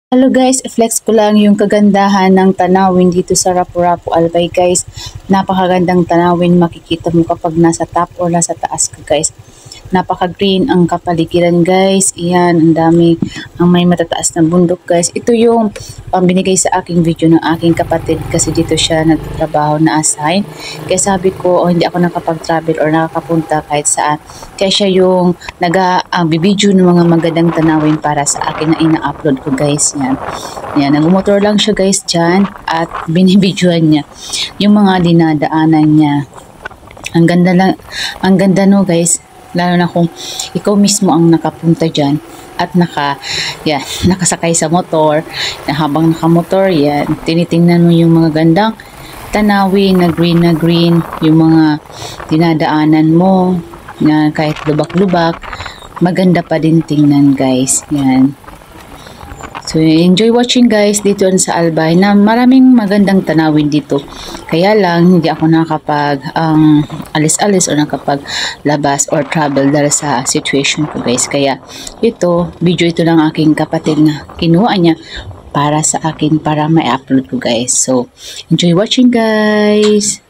Hello guys, i-flex ko lang yung kagandahan ng tanawin dito sa Rapu-Rapu Albay guys. Napakagandang tanawin makikita mo kapag nasa top or nasa taas ka guys. Napaka-green ang kapaligiran guys. Iyan, ang dami, ang may matataas na bundok guys. Ito yung binigay sa aking video ng aking kapatid kasi dito siya nagtatrabaho na assign. Kaya sabi ko, hindi ako nakapag-travel or nakakapunta kahit saan. Kaya siya yung nag-video ng mga magandang tanawin para sa akin na ina-upload ko guys. Yan. Yan, nagmotor lang siya guys dyan at binibidyoan niya yung mga dinadaanan niya. Ang ganda lang, ang ganda no guys. Lalo na kung ikaw mismo ang nakapunta dyan at nakasakay sa motor, na habang nakamotor, yan, tinitingnan mo yung mga gandang tanawin na green, yung mga dinadaanan mo, na kahit lubak-lubak, maganda pa din tingnan guys, yan. So, enjoy watching guys dito sa Albay na maraming magandang tanawin dito. Kaya lang, hindi ako nakapag alis-alis o nakapaglabas or travel dahil sa situation ko guys. Kaya video ito ng aking kapatid na kinuha niya para sa akin para ma-upload ko guys. So, enjoy watching guys!